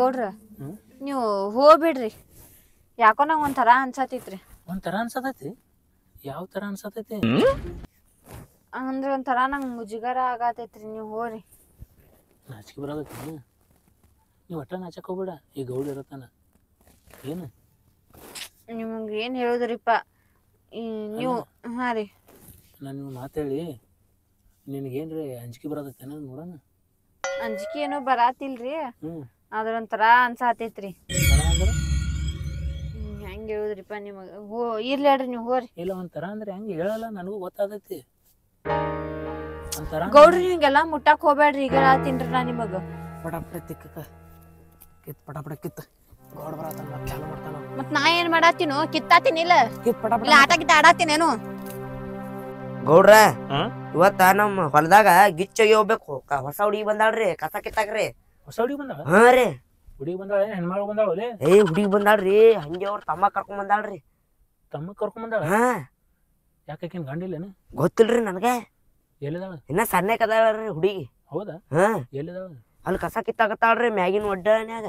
ಗೌಡ್ರ ನೀವು ಹೋಗ್ಬಿಡ್ರಿ. ಯಾಕೋ ನಂಗೆ ಒಂಥರ ಅನ್ಸತೈತ್ರಿ. ಒಂಥರ ಅನ್ಸತೈತಿ? ಯಾವ ಥರ ಅನ್ಸತೈತಿ? ಅಂದ್ರೆ ಒಂಥರ ನಂಗೆ ಮುಜುಗರ ಆಗತೈತ್ರಿ. ನೀವು ಹೋಗ್ರಿ. ನಾಚಿಕೆ ಬರೋದೈತಿ? ನೀವು ಒಟ್ಟ ನಾಚಕ್ ಹೋಗ್ಬೇಡ. ಈ ಗೌಡ ಇರತ್ತಾನ. ಏನು ನಿಮ್ಗೆ ಏನು ಹೇಳುದ್ರಿಪ್ಪ ನೀವು? ಹಾಂ ರೀ, ನಾನು ನೀವು ಮಾತಾಡಿ ನಿನಗೇನ್ರಿ ಅಂಜಿಕೆ ಬರೋದೈತೇನ ನೋಡೋಣ. ಅಂಜಿಕೆ ಏನೋ ಬರಾತಿಲ್ರಿ, ಅದ್ರ ಒಂಥರ ಅನ್ಸಾತೈತ್ರಿ. ಅಂದ್ರೆ ಹೆಂಗೆ ಹೇಳುದ್ರಿಪ್ಪ ನಿಮಗೆ? ಇರ್ಲಿ ಹೇಳ್ರಿ, ನೀವು ಹೋಗ್ರಿ. ಇಲ್ಲ, ಒಂಥರ ಅಂದ್ರೆ ಹೆಂಗೆ ಹೇಳಲ್ಲ, ನನಗೂ ಗೊತ್ತಾಗೈತಿ. ಒಂಥರ ಗೌಡ್ರಿ ಹಿಂಗೆಲ್ಲ ಮುಟ್ಟಕ್ ಹೋಗ್ಬೇಡ್ರಿ. ಈಗ ತಿನ್ರಿ ನಾ ನಿಮಗ ಪಟಾಪಟ ಕಿತ್ ಪಟಾಪಟ ಕಿತ್ ಗೌಡ ಬರತ್ತಾನ, ಚಾಲು ಮಾಡ್ತಾನ. ಮತ್ ನಾ ಏನ್ ಮಾಡಾತೀನೋ? ಕಿತ್ತಾತೀನಿಲ್ಲ, ಕಿತ್ ಪಟಾಪಟ ಇಲ್ಲ ಆಟ ಗಿಟ್ಟ ಆಡಾತೀನೇನು? ಗೌಡ್ರ ಇವತ್ತ ನಮ್ ಹೊಲದಾಗ ಗಿಚ್ಚಗಿ ಹೋಗ್ಬೇಕು. ಹೊಸ ಹುಡುಗಿ ಬಂದಾಳ್ರಿ, ಕಸ ಕಿತ್ತಾಕ್ರಿ. ಹೊಸ ಹುಡುಗಿ ಬಂದಾಳ? ಹಾ ರೀ, ಹುಡುಗಿ ಬಂದಾಳ? ಹೆಣ್ಮಗಳು ಬಂದಾಳ? ಹುಡುಗಿ ಬಂದಾಳ್ರಿ. ಹಂಗೆ ಅವ್ರ ತಮ್ಮ ಕರ್ಕೊಂಡ್ ಬಂದಾಳ್ರಿ. ತಮ್ಮ ಕರ್ಕೊಂಡ್ ಬಂದಾಳ? ಹಾ, ಯಾಕಿನ್ ಗಂಡಿಲ್ಲೇನು? ಗೊತ್ತಿಲ್ರಿ ನನಗ. ಎಲ್ಲಿದಾಳ? ಇನ್ನ ಸಣ್ಣಕ್ ಅದಾಳ್ರಿ ಹುಡುಗಿ. ಹೌದಾ? ಹಾ, ಎಲ್ಲಿದಾಳ? ಅಲ್ಲಿ ಕಸ ಕಿತ್ತಾಕತ್ತಾಳ್ರಿ ಮ್ಯಾಗಿನ ಒಡ್ಡನ್ಯಾಗ.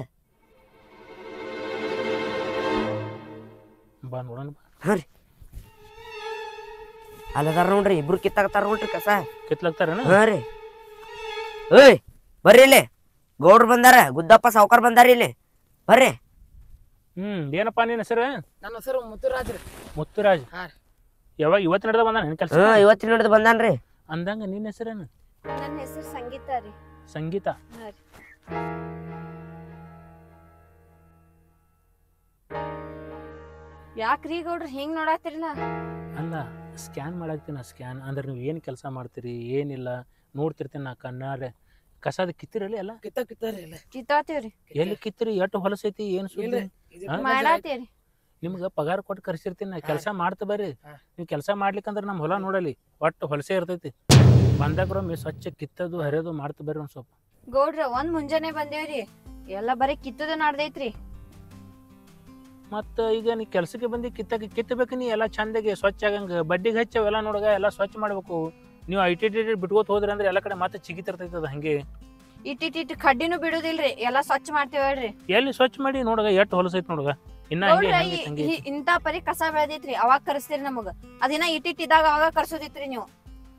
ಬಾ ನೋಡೋಣ. ಹಾ ರೀ, ಅಲ್ಲದಾರ ನೋಡ್ರಿ, ಇಬ್ರು ಕಿತ್ತಾಕತ್ತಾರ ನೋಡ್ರಿ ಕಸ. ಕಿತ್ಲಾಗ್ತಾರೇನ? ಹಾ ರೀ. ಓಯ್ ಬರ್ರಿ ಇಲ್ಲಿ, ಗೌಡ್ರು ಬಂದಾರ, ಗುದ್ದಪ್ಪ ಸಾವ್ಕಾರ್ ಬಂದಾರ ಇಲ್ಲಿ, ಬರ್ರಿ. ಏನಪ್ಪಾ ನಿನ್ನ ಹೆಸರು? ನನ್ನ ಹೆಸರು ಮುತ್ತುರಾಜ್ ರೀ. ಮುತ್ತುರಾಜ್? ಯಾವಾಗ ಇವತ್ತು ನಡೆದ ಬಂದಾನ ಕೆಲಸ? ಇವತ್ತಿನ ನಡೆದು ಬಂದಾನ್ರಿ. ಅಂದಂಗ ನಿನ್ನ ಹೆಸರೇನು? ನನ್ನ ಹೆಸರು ಸಂಗೀತ ರೀ. ಸಂಗೀತ? ಯಾಕ್ರಿ ಗೌಡ್ರ ಹಿಂಗ್ ನೋಡಾತಿರಲ್ಲ? ಅಲ್ಲ, ಸ್ಕ್ಯಾನ್ ಮಾಡಾಕ್ತೀನಿ. ಸ್ಕ್ಯಾನ್ ಅಂದ್ರೆ ನೀವು ಏನು ಕೆಲಸ ಮಾಡ್ತೀರಿ ಏನಿಲ್ಲ ನೋಡ್ತಿರ್ತೀನಿ ನಾ ಕಣ್ಣಾರೆ. ಕಸದ ಕಿತ್ತಿರಲಿ ಎಲ್ಲ? ಕಿತ್ತಾತೀವ್ರಿ. ಎಲ್ಲಿ ಕಿತ್ತಿರಿ? ಎಷ್ಟು ಹೊಲಸೈತಿ? ಏನು ಸುದ್ದಿ? ಮಾಡಾತೀವ್ರಿ. ನಿಮ್ಗೆ ಪಗಾರ ಕೊಟ್ಟು ಕರ್ಸಿರ್ತೀನಿ ನಾ, ಕೆಲಸ ಮಾಡ್ತಾ ಬರ್ರಿ. ನೀವು ಕೆಲಸ ಮಾಡ್ಲಿಕ್ಕಂದ್ರೆ ನಮ್ಮ ಹೊಲ ನೋಡಲಿ ಒಟ್ಟು ಹೊಲಸೇ ಇರ್ತೈತಿ. ಬಂದಾಗ್ರೊಮ್ಮೆ ಸ್ವಚ್ಛ ಕಿತ್ತದು ಹರಿಯೋದು ಮಾಡ್ತಾ ಬರ್ರಿ ಒಂದು ಸ್ವಲ್ಪ. ಗೌಡ್ರ ಒಂದ್ ಮುಂಜಾನೆ ಬಂದೇವ್ರಿ, ಎಲ್ಲ ಬರೀ ಕಿತ್ತದ ನಾಡ್ದೈತ್ರಿ. ಮತ್ತು ಈಗ ನೀ ಕೆಲ್ಸಕ್ಕೆ ಬಂದು ಕಿತ್ತಬೇಕು. ನೀ ಎಲ್ಲ ಚಂದಾಗಿ ಸ್ವಚ್ಛ ಆಗಂಗೆ ಬಡ್ಡಿಗೆ ಹಚ್ಚವೆಲ್ಲ ನೋಡಗ ಎಲ್ಲ ಸ್ವಚ್ಛ ಮಾಡ್ಬೇಕು. ನೀವು ಐಟಿ ಬಿಟ್ಕೋತ ಹೋದ್ರಿ ಅಂದ್ರೆ ಎಲ್ಲ ಕಡೆ ಮತ್ತೆ ಚಿಗಿತಿರ್ತೈತದ. ಹಂಗೆ ಇಟ್ಟಿಟ್ಟು ಕಡ್ಡಿನೂ ಬಿಡುದಿಲ್ರಿ, ಎಲ್ಲ ಸ್ವಚ್ಛ ಮಾಡ್ತೇವ್ ಹೇಳ್ರಿ. ಎಲ್ಲಿ ಸ್ವಚ್ಛ ಮಾಡಿ ನೋಡಗ ಎಷ್ಟು ಹೊಲಸೈತಿ ನೋಡಗ. ಇನ್ನ ಇಂತ ಪರಿ ಕಸ ಬೆಳೆದೈತ್ರಿ, ಅವಾಗ ಕರ್ಸ್ತೀರಿ ನಮಗ. ಅದಿನ ಇಟ್ಟಿಟ್ಟಿದಾಗ ಅವಾಗ ಕರ್ಸೋದಿತ್ರಿ, ನೀವು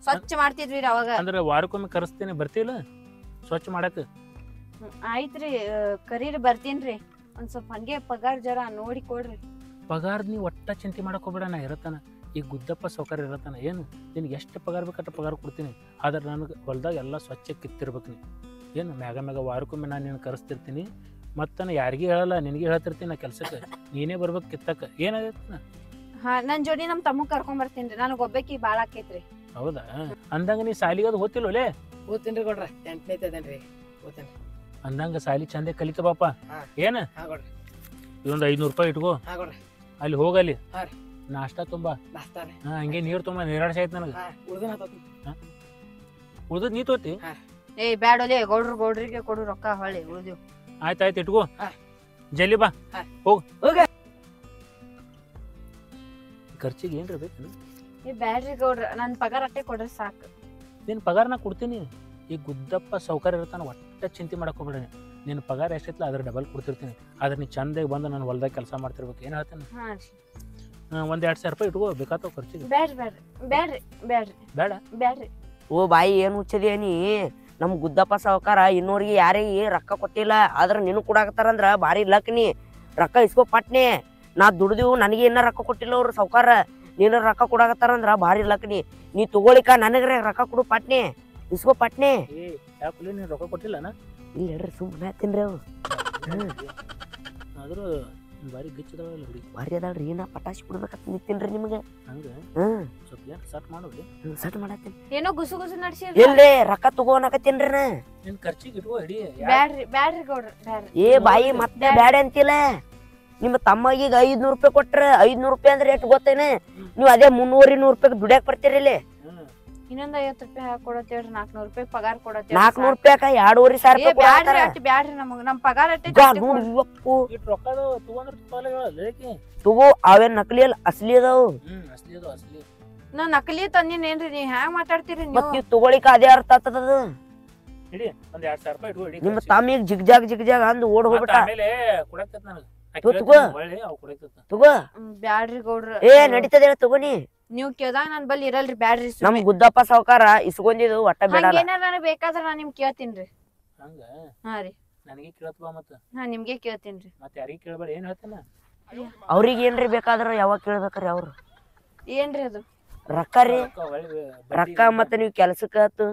ಸ್ವಚ್ಛ ಮಾಡ್ತಿದ್ವಿ ಅವಾಗ. ಅಂದ್ರೆ ವಾರಕ್ಕೊಮ್ಮೆ ಕರೆಸ್ತೀನಿ, ಬರ್ತಿಲ್ಲ ಸ್ವಚ್ಛ ಮಾಡಕ್? ಆಯ್ತ್ರಿ, ಕರೀರಿ ಬರ್ತೀನ್ರಿ. ಒಂದ್ ಸ್ವಲ್ಪ ಹಂಗೆ ಪಗಾರ ಜರ ನೋಡಿ ಕೊಡ್ರಿ. ಪಗಾರ ನೀ ಒಟ್ಟ ಚಿಂತೆ ಮಾಡಕ್ ಹೋಗ್ಬೇಡ, ನಾ ಇರತ್ತಾನ. ಈಗ ಗುದ್ದಪ್ಪ ಸೌಕರ್ಯ ಇರತ್ತಾನ. ಏನು ನಿನ್ಗೆ ಎಷ್ಟು ಪಗಾರ ಬೇಕಟ್ಟ ಪಗಾರ ಕೊಡ್ತೀನಿ. ಆದ್ರೆ ನನಗೆ ಹೊಲ್ದಾಗ ಎಲ್ಲ ಸ್ವಚ್ಛ ಕಿತ್ತಿರ್ಬೇಕು. ನೀ ಏನು ಮ್ಯಾಗ ವಾರಕ್ಕೊಮ್ಮೆ ನಾನು ನೀನು ಕರೆಸ್ತಿರ್ತೀನಿ. ಮತ್ತು ನಾ ಯಾರಿಗೂ ಹೇಳಲ್ಲ, ನಿನಗೆ ಹೇಳ್ತಿರ್ತೀನಿ. ನಾ ಕೆಲ್ಸಕ್ಕೆ ನೀನೇ ಬರ್ಬೇಕು ಕಿತ್ತಕ್ಕೆ. ಏನಾಗೈತೆ? ಹಾ, ನನ್ ಜೋಡಿ ನಮ್ ತಮ್ಮ ಕರ್ಕೊಂಡ್ ಬರ್ತೀನಿ. ನನಗೆ ಒಬ್ಬಾಕಿ ಬಾಳ ಆಕೈತ್ರಿ. ಹೌದಾ? ಅಂದಂಗ ನೀ ಸಾಲಿಗೆ ಅದು ಓದ್ತಿಲ್ಲೋಲೆ? ಓದ್ತೇನ್ರಿ ಗೌಡ್ರ, 8ನೇ ಇದ್ದೇನ್ರಿ. ಓದ್ತೇನ್ರಿ. ಅಂದಂಗ ಸಾಲಿ ಚಂದೆ ಕಲಿಕ ಬಾಪ. ಏನ ಇದೊಂದು 500 ರೂಪಾಯಿ ಇಟ್ಕೋ. ಅಲ್ಲಿ ಹೋಗಲ್ಲಿ ನಾಷ್ಟಾ ತುಂಬಾ. ಹಂಗೆ ನೀರ್ ತುಂಬಾ ನಿರಾಶೆ ಆಯ್ತು ನನಗೆ. ಉಳ್ದದ್ ನೀ ತೋತಿ? ಬ್ಯಾಡೋಲೆ, ಗೌಡ್ರಿಗೆ ಕೊಡು ರೊಕ್ಕ ಹೊಳ್ಳಿ ಉಳ್ದಿವ್. ಆಯ್ತಾಯ್ತು ಇಟ್ಕೋ. ಜಲ್ದಿ ಬಾ, ಹೋಗ್. ಖರ್ಚಿಗೆ ಏನ್ರ ಬೇಕು? ಬ್ಯಾಡ್ರಿ ಗೌಡ್ರ, ನನ್ ಪಗಾರ ಅಟ್ಟೆ ಕೊಡ್ರಿ ಸಾಕು. ನಿನ್ ಪಗಾರ ನಾ ಕೊಡ್ತೀನಿ. ಈ ಗುದ್ದಪ್ಪ ಸೌಕರ್ಯ ಇರ್ತಾನ, ಒಟ್ಟ ಚಿಂತೆ ಮಾಡಕ್ ಹೋಗ್ಬೇಡ. ನಿನ್ನ ಪಗಾರ ಎಷ್ಟೈತಲ್ಲ ಅದ್ರ ಡಬಲ್ ಕೊಡ್ತಿರ್ತೀನಿ. ಆದ್ರೆ ನೀ ಚಂದಾಗಿ ಬಂದು ನಾನು ಹೊಲ್ದಾಗ ಕೆಲಸ ಮಾಡ್ತಿರ್ಬೇಕು. ಏನ್ ಹೇಳ್ತೇನೆ? 1-2 ಸಾವಿರ ರೂಪಾಯಿ ಇಟ್ಕೋ, ಬೇಕಾತವ ಖರ್ಚಿಗೆ. ಬ್ಯಾಡ್ರಿ. ಓ ಬಾಯಿ, ಏನ್ ಹುಚ್ಚದಿ ನೀ? ನಮ್ ಗುದ್ದಪ್ಪ ಸಾವ್ಕಾರ ಇನ್ನೋರಿಗೆ ಯಾರಿಗೆ ರೊಕ್ಕ ಕೊಟ್ಟಿಲ್ಲ, ಆದ್ರ ನೀನು ಕೊಡಾಕತ್ತಾರಂದ್ರ ಭಾರಿ ಲಕ್. ನೀ ರೊಕ್ಕ ಇಸ್ಕೋ ಪಟ್ನೆ. ನಾ ದುಡ್ದಿವು, ನನಗೆ ಏನ ರೊಕ್ಕ ಕೊಟ್ಟಿಲ್ಲ ಅವ್ರು ಸಾವ್ಕಾರ. ನೀನು ರೊಕ್ಕ ಕೊಡಾಕತ್ತಾರಂದ್ರ ಭಾರಿ ಲಕ್. ನೀ ತಗೊಳಿಕ ನನಗ್ರೆ ರೊಕ್ಕ ಕೊಡು ಪಟ್ನೆ, ಇಸ್ಕೋ ಪಟ್ನೆ. ಯಾಕೆ ನೀನು ರೊಕ್ಕ ಕೊಟ್ಟಿಲ್ಲ? ಇಲ್ಲ ಹೇಳ್ರಿ, ಸುಮ್ಮನೆ ತಿನ್ರಿ ಅವು. ಆದ್ರೂ ಬಾರಿ ಗಿಚ್ಚದವಲ್ಲ ಹುಡುಗಿ, ಭಾರಿ ಅದಾಳ್ರಿ. ನಾ ಪಟಾಶಿ ಬಿಡ್ಬೇಕಂತ ನಿಂತೀನ್ರಿ ನಿಮ್ಗೆ. ಹಂಗ ಸ್ವಲ್ಪ ಏನು ಸಟ್ ಮಾಡೋದು? ಸಟ್ ಮಾಡತ್ತೀನಿ. ಏನೋ ಗುಸು ನಡ್ಸಿ. ಇಲ್ರಿ, ರೊಕ್ಕ ತಗೋನಕತ್ತೇನ್ರಿ ನಾ. ನಿನ್ ಖರ್ಚಿಗೆ ಇಟ್ಕೋ ಹಿಡಿ. ಬ್ಯಾಡ್ರಿ ಗೌಡ್ರ, ಬ್ಯಾಡ್ರಿ. ಏ ಬಾಯಿ, ಮತ್ತೆ ಬ್ಯಾಡ ಅಂತಿಲ್ಲ. ನಿಮ್ಮ ತಮ್ಮಗೀಗ 500 ರೂಪಾಯಿ ಕೊಟ್ರ, 500 ರೂಪಾಯಿ ಅಂದ್ರೆ ಎಷ್ಟು ಗೊತ್ತೇನೆ? ನೀವು ಅದೇ 300-200 ರೂಪಾಯಿ ದುಡ್ಯಾಕ್ ಬರ್ತೀರಿ ಇಲ್ಲಿ. ಇನ್ನೊಂದ್ 50 ರೂಪಾಯಿ ಕೊಡತ್ತೇವ್ರಿ, 400 ರೂಪಾಯಿ ಪಗಾರ ಕೊಡತ್ತೇವ್ರಿ. 400 ರೂಪಾಯಿ 2,500 ರೂಪಾಯಿ ಬ್ಯಾಡ್ರಿ ನಮಗ. ನಮ್ ಪಗಾರ ತಗೋ. ಅವೇನ್ ನಕಲಿ ಅಲ್ಲ, ಅಸ್ಲಿ ಅದಾವು. ನಾ ನಕಲಿ ತಂದಿನೇನ್ರಿ? ನೀವ್ ಹ್ಯಾಂಗ ಮಾತಾಡ್ತೀರಿ? ಮತ್ ನೀವ್ ತಗೊಳಿಕ ಅದೇ ಅರ್ಥ ಆಗ್ತದ. ಹಿಡಿ ಒಂದ್ 2000 ರೂಪಾಯಿ ಇಟ್ಕೊ ಹಿಡಿ ನಿಮ್ಮ ತಮ್ಮಿಗೆ ಜಿಗ್ಜಾಗ್ ಅಂದ್ ಓಡ್ ಹೋಗ್ಬಿಟ್ಟ. ಆಮೇಲೆ ಕೊಡಕ್ತೈತಿ ನನಗೆ ತಗೋ. ಒಳ್ಳೆ ಅವ್ ಕೊಡಕ್ತೈತಿ ತಗೋ ಬ್ಯಾಡ್ರಿ ಗೌಡ್ರ ಏ ನಡೀತದೆ ತಗೋನಿ. ನೀವ್ ಕೇಳ್ದಾಗ ನನ್ ಬಲ್ಲಿ ಇರಲ್ರಿ ಬ್ಯಾಡ್ರಿ ನಮ್ ಗುದ್ದಪ್ಪ ಸಾವ್ಕಾರ ಇಸ್ಕೊಂಡಿದ್ದು ಒಟ್ಟ ಬೇಡ. ಹಂಗೇನಾರ ನನಗ್ ಬೇಕಾದ್ರ ನಾ ನಿಮ್ ಕೇಳ್ತೀನ್ರಿ. ಹಂಗ ಹಾ ರೀ ನನಗೆ ಕೇಳತ್ವಾ ಮತ್ತ ನಾ ನಿಮ್ಗೆ ಕೇಳ್ತೀನ್ರಿ. ಮತ್ತೆ ಯಾರಿಗೆ ಕೇಳಬೇಡ ಏನ್ ಹೇಳ್ತಾನ ಅವ್ರಿಗೆ ಏನ್ರಿ ಬೇಕಾದ್ರ ಯಾವಾಗ ಕೇಳ್ಬೇಕ್ರಿ ಅವ್ರು ಏನ್ರಿ ಅದು ರೊಕ್ಕ ರೀ ರೊಕ್ಕ ಮತ್ತೆ ನೀವ್ ಕೆಲ್ಸಕ್ಕ ಆತು